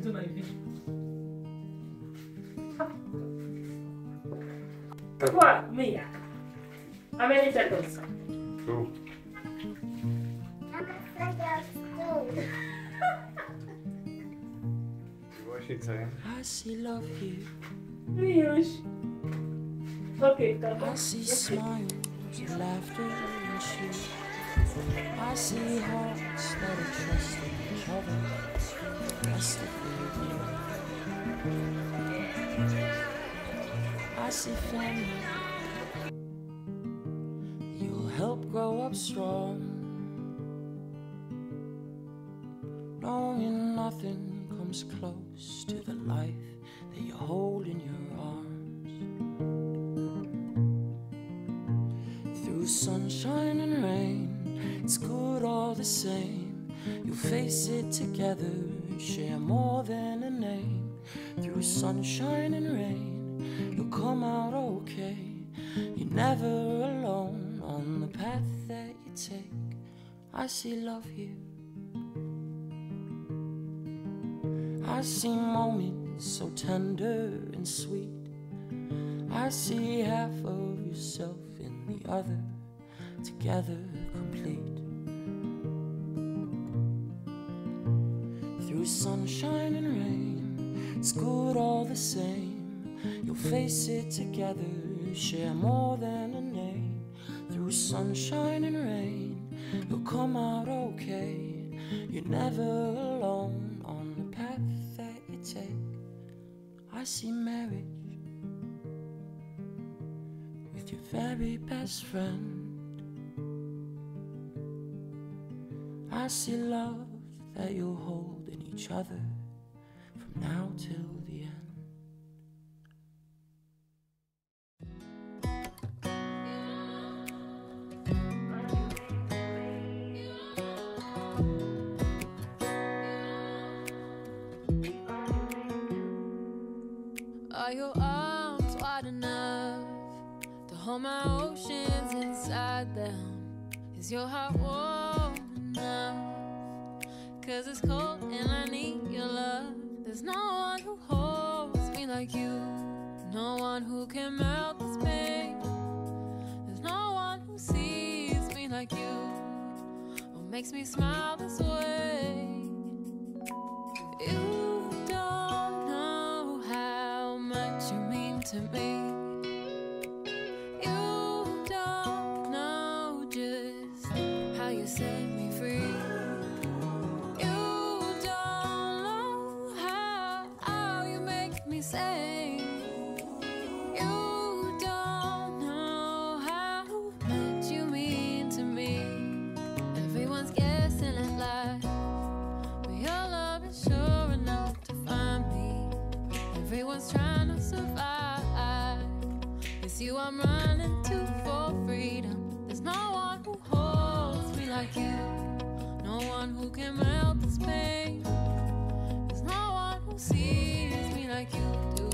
into my vision. What? Me? How many seconds? 2. I'm afraid of school. What's she saying? I see love here. Yes. Okay, I see smiles, laughter, and cheer. I see hearts that are trusting each other. Rest of the year. I see family. You'll help grow up strong, knowing nothing comes close to the life that you hold in your arms. Through sunshine and rain, it's good all the same. You'll face it together, share more than a name. Through sunshine and rain, you'll come out okay. You're never alone on the path that you take. I see love here. I see moments so tender and sweet. I see half of yourself in the other, together complete. Through sunshine and rain, it's good all the same. You'll face it together, share more than a name. Through sunshine and rain, you'll come out okay. You're never alone on the path that you take. I see marriage with your very best friend. I see love that you'll hold in each other from now till the end. Are your arms wide enough to hold my oceans inside them? Is your heart warm enough? 'Cause it's cold and I need your love. There's no one who holds me like you, no one who can melt this pain. There's no one who sees me like you, or makes me smile this way. You don't know how much you mean to me. You don't know just how you set me free. You don't know how you make me sing. You don't know how much you mean to me. Everyone's guessing at life, but your love is sure enough to find me. Everyone's trying to survive. It's you I'm running to for freedom. There's no one who holds me like you, no one who can melt this pain. There's no one who sees me like you do,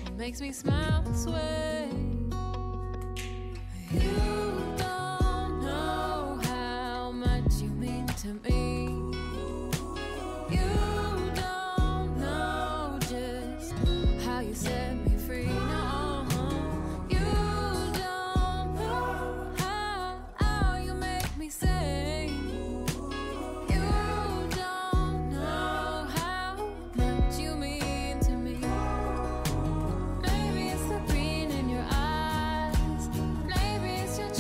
or makes me smile this way. You don't know how much you mean to me. You don't know just how you set me free. No, you don't know how you make me sing. You don't know how much you mean to me. Maybe it's the green in your eyes, maybe it's your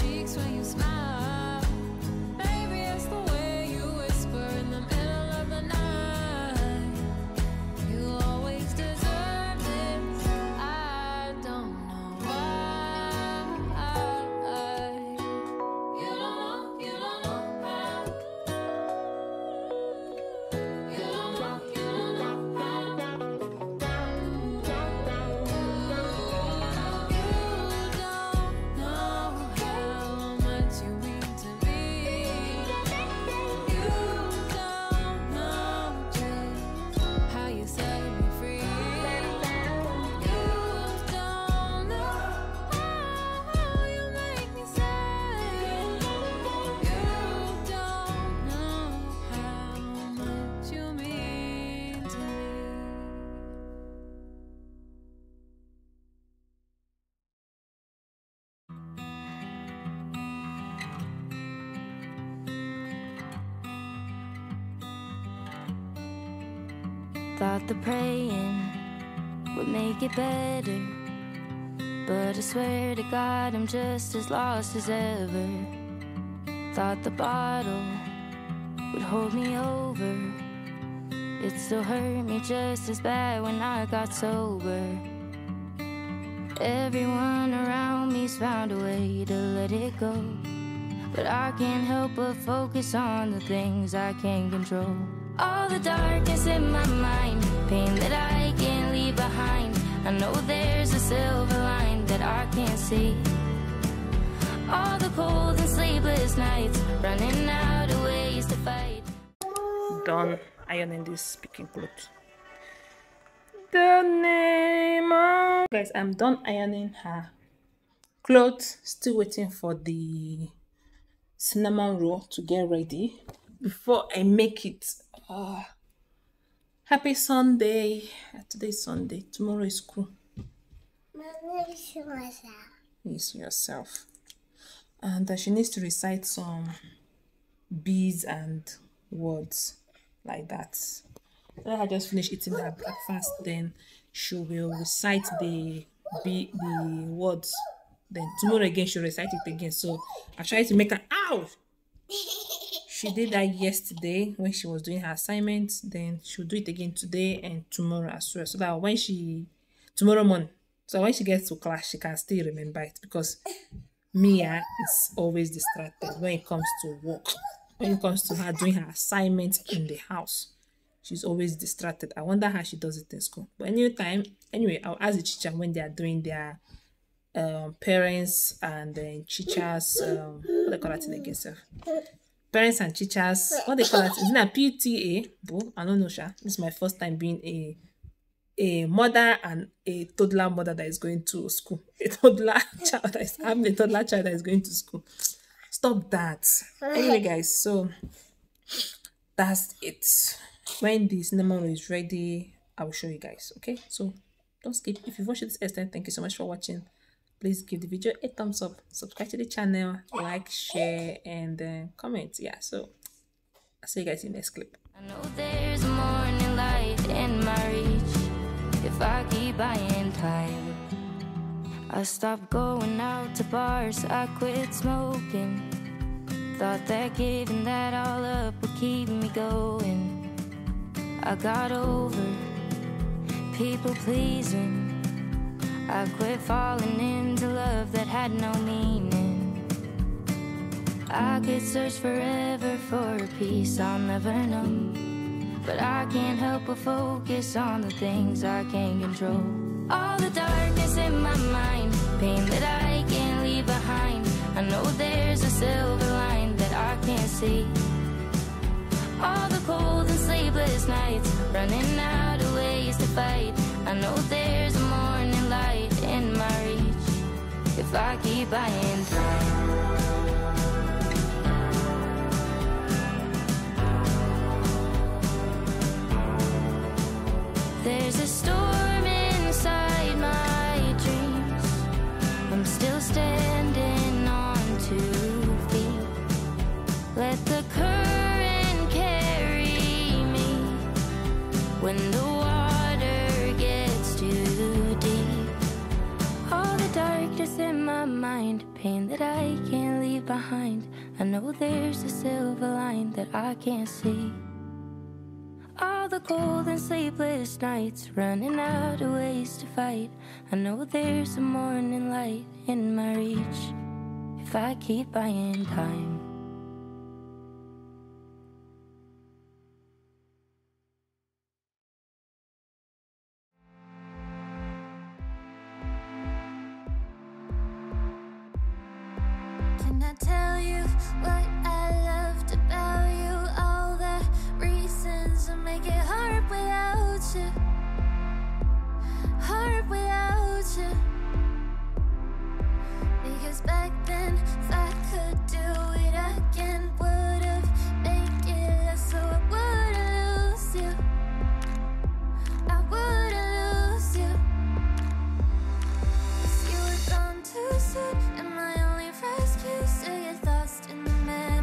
Thought the praying would make it better, but I swear to God I'm just as lost as ever. Thought the bottle would hold me over. It still hurt me just as bad when I got sober. Everyone around me's found a way to let it go, but I can't help but focus on the things I can't control. All the darkness in my mind, pain that I can't leave behind. I know there's a silver line that I can't see. All the cold and sleepless nights, running out of ways to fight. Done ironing this speaking clothes. The name of... Guys, I'm done ironing her clothes. Still waiting for the cinnamon roll to get ready before I make it. Happy Sunday. Today's Sunday. Tomorrow is school. It's yourself. And she needs to recite some beads and words like that. Let her just finish eating her breakfast, then she will recite the words. Then tomorrow again she'll recite it again. So I tried to make her she did that yesterday when she was doing her assignments. Then she'll do it again today and tomorrow as well, so that when she gets to class she can still remember it, because Mia is always distracted when it comes to work. When it comes to her doing her assignments in the house, she's always distracted. I wonder how she does it in school. But anyway, I'll ask the teacher when they are doing their parents and then teachers, what they call that in again, sir? Parents and teachers, what they call it? Isn't that PTA? Boo, I don't know, Sha. This is my first time being a mother and a toddler mother that is going to school. A toddler child that is having a toddler child that is going to school. Stop that. Anyway, guys, so that's it. When the cinnamon is ready, I will show you guys. Okay, so don't skip. If you've watched this extent, thank you so much for watching. Please give the video a thumbs up, subscribe to the channel, like, share, and comment. Yeah, so I'll see you guys in the next clip. I know there's a morning light in my reach. If I keep buying time, I stopped going out to bars, I quit smoking. Thought that giving that all up would keep me going. I got over people pleasing. I quit falling into love that had no meaning. I could search forever for a peace I'll never know, but I can't help but focus on the things I can't control. All the darkness in my mind, pain that I can't leave behind. I know there's a silver line that I can't see. All the cold and sleepless nights, running out of ways to fight. I know there's a morning light in my reach. If I keep buying time. There's a storm inside my dreams. I'm still standing on 2 feet. Let the current carry me when the water gets too deep. All the darkness in my mind, pain that I can't leave behind. I know there's a silver line that I can't see. All the cold and sleepless nights, running out of ways to fight. I know there's a morning light in my reach. If I keep buying time. Can I tell you what I loved about you? All the reasons to make it hard without you. Hard without you. Because back then, if I could do it again, would've made it less, so I wouldn't lose you. I wouldn't lose you. 'Cause you were gone too soon, and my only rescue, still get lost in the middle.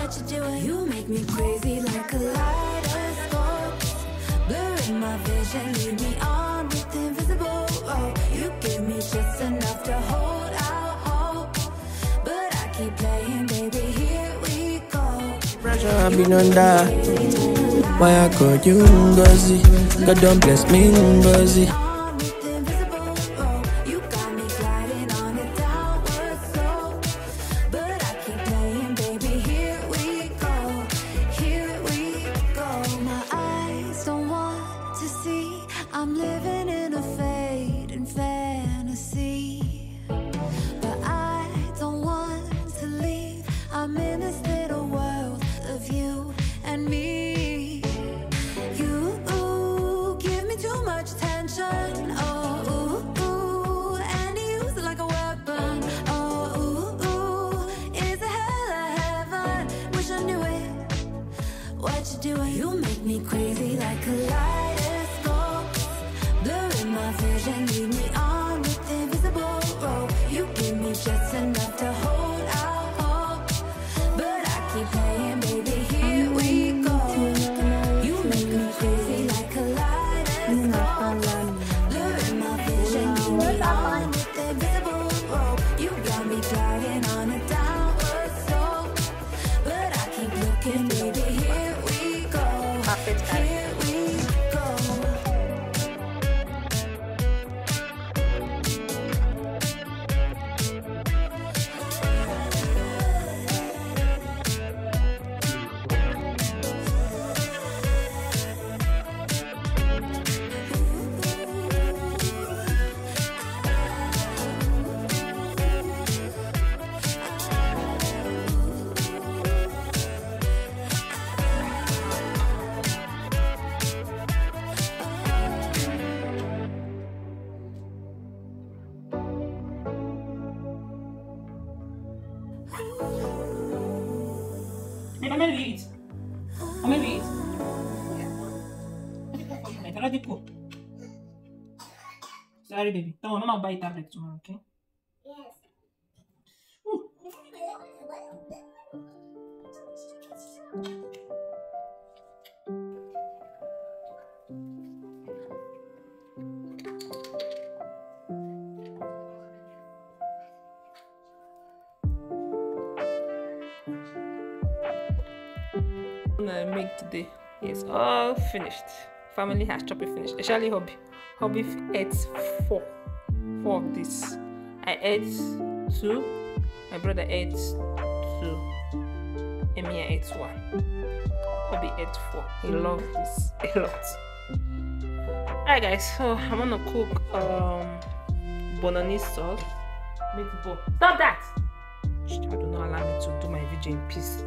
What you doing? You make me crazy like a kaleidoscope. Blurring my vision, lead me on with invisible rope. You give me just enough to hold out hope, but I keep playing, baby, here we go. Pressure I've been under. Why I call you Ngozi? God don't bless me Ngozi. On with invisible rope. You got me gliding on a downward slope, but I keep playing, baby, here we go. Here we go. My eyes don't want to see I'm living in a fading fantasy, but I don't want to leave. I'm in this little world of you and me. You give me too much attention. Oh, and you use it like a weapon. Oh, is it hell or heaven? Wish I knew it. What you doing? You make me crazy like a kaleidoscope. Blurring my vision, lead me on with invisible rope. You give me just enough to hold out hope, but I keep playing, baby, here we go. You make me crazy like a kaleidoscope. Blurring my vision, lead me on with invisible rope. You got me gliding on a downward slope, but I keep looking, baby, here we go. Here we go. Babe, I'm gonna eat. I'm gonna eat. I already cook. Sorry, baby. Don't worry, Mama will buy a tablet tomorrow, okay? Yes. Ooh. I'm gonna make today is all finished. Family has chopped it finished. Especially hubby. Hubby ate four of this. I ate two. My brother ate two. Emi ate one. Hubby ate four. He loved this a lot. Alright guys, so I'm gonna cook bolognese sauce. Meatball. Stop that! I do not allow me to do my video in peace.